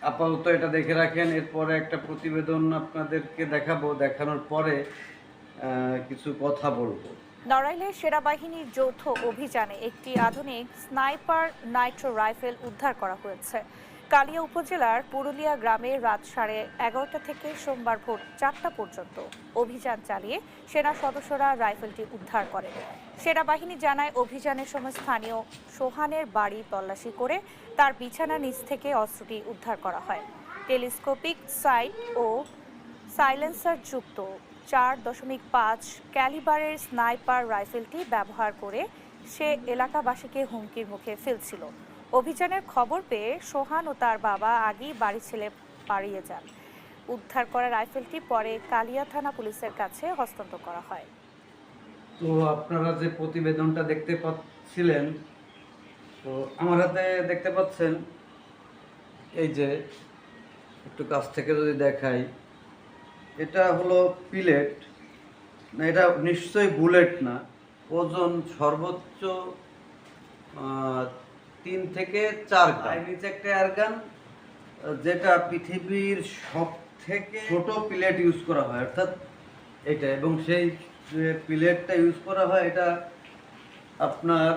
আপাতত এটা দেখে রাখেন, এরপরে একটা প্রতিবেদন আপনাদেরকে দেখাবো, দেখানোর পরে কিছু কথা বলবো। নড়াইলে সেনাবাহিনীর যৌথ অভিযানে একটি আধুনিক স্নাইপার নাইট্রো রাইফেল উদ্ধার করা হয়েছে। কালিয়া উপজেলার পুরুলিয়া গ্রামে রাত 11:30 থেকে সোমবার ভোর 4টা পর্যন্ত অভিযান চালিয়ে সেনা সদস্যরা রাইফেলটি উদ্ধার করেন। সেনাবাহিনী জানায়, অভিযানের সময় স্থানীয় সোহানের বাড়ি তল্লাশি করে তার বিছানার নিচ থেকে অস্ত্রটি উদ্ধার করা হয়। টেলিস্কোপিক সাইট ও সাইলেন্সার যুক্ত 4.5 ক্যালিবারের স্নাইপার রাইফেলটি ব্যবহার করে সে এলাকাবাসীকে হুমকির মুখে ফেলছিল। অভিযানের খবর পেয়ে সোহান ও তার বাবা আগেই বাড়ি ছেড়ে পালিয়ে যান। উদ্ধার করা রাইফেলটি পরে কালিয়া থানা পুলিশের কাছে হস্তান্তর করা হয়। তো আপনারা যে প্রতিবেদনটা দেখতে পাচ্ছিলেন, তো আমার হাতে দেখতে পাচ্ছেন, এই যে একটু কাছ থেকে যদি দেখাই, এটা হলো পিলেট না, এটা নিশ্চয়ই বুলেট না। ওজন সর্বোচ্চ 3 থেকে 4 গ্রাম। নিচে একটা এয়ারগান, যেটা পৃথিবীর সব থেকে ছোট পিলেট ইউজ করা হয়, অর্থাৎ এটা। এবং সেই যে পিলেটটা ইউজ করা হয়, এটা আপনার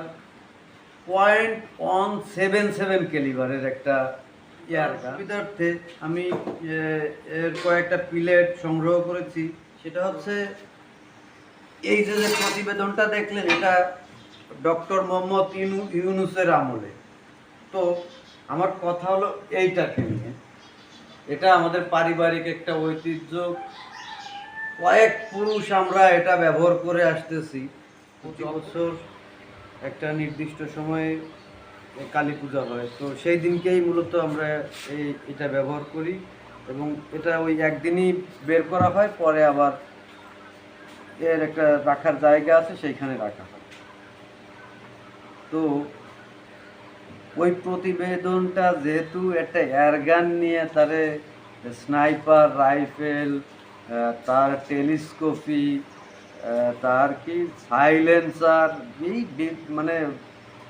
0.177 ক্যালিবারের একটা এয়ারগান। সুবিধার্থে আমি এর কয়েকটা পিলেট সংগ্রহ করেছি। সেটা হচ্ছে এই যে প্রতিবেদনটা দেখলেন, এটা ডক্টর মোহাম্মদ ইউনূসের আমলে। তো আমার কথা হলো এইটাকে নিয়ে, এটা আমাদের পারিবারিক একটা ঐতিহ্য। কয়েক পুরুষ আমরা এটা ব্যবহার করে আসতেছি। প্রতি বছর একটা নির্দিষ্ট সময়ে কালী পূজা হয়, তো সেই দিনকেই মূলত আমরা এটা ব্যবহার করি। এবং এটা ওই একদিনই বের করা হয়, পরে আবার এর একটা রাখার জায়গা আছে, সেইখানে রাখা হয়। তো ওই প্রতিবেদনটা যেহেতু একটা এয়ারগান নিয়ে, তারে স্নাইপার রাইফেল, তার টেলিস্কোপি, তার কি সাইলেন্সার, এই মানে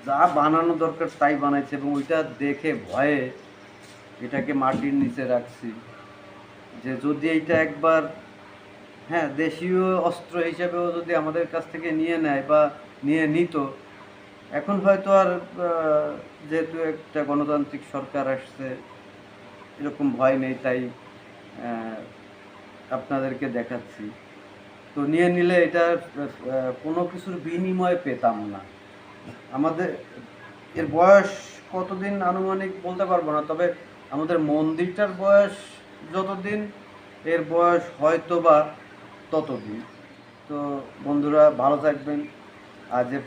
যা বানানো দরকার তাই বানাইছে। এবং ওইটা দেখে ভয়ে এটাকে মাটির নিচে রাখছি, যে যদি এইটা একবার দেশীয় অস্ত্র হিসেবেও যদি আমাদের কাছ থেকে নিয়ে নেয় বা নিয়ে নিত, এখন হয়তো আর যেহেতু একটা গণতান্ত্রিক সরকার আসছে, এরকম ভয় নেই। তাই আপনাদেরকে দেখাচ্ছি। তো নিয়ে নিলে এটা কোনো কিছুর বিনিময়ে পেতাম না। আমাদের এর বয়স কতদিন আনুমানিক বলতে পারবো না, তবে আমাদের মন্দিরটার বয়স যতদিন, এর বয়স হয়তো বা ততদিন। তো বন্ধুরা, ভালো থাকবেন। আজ এ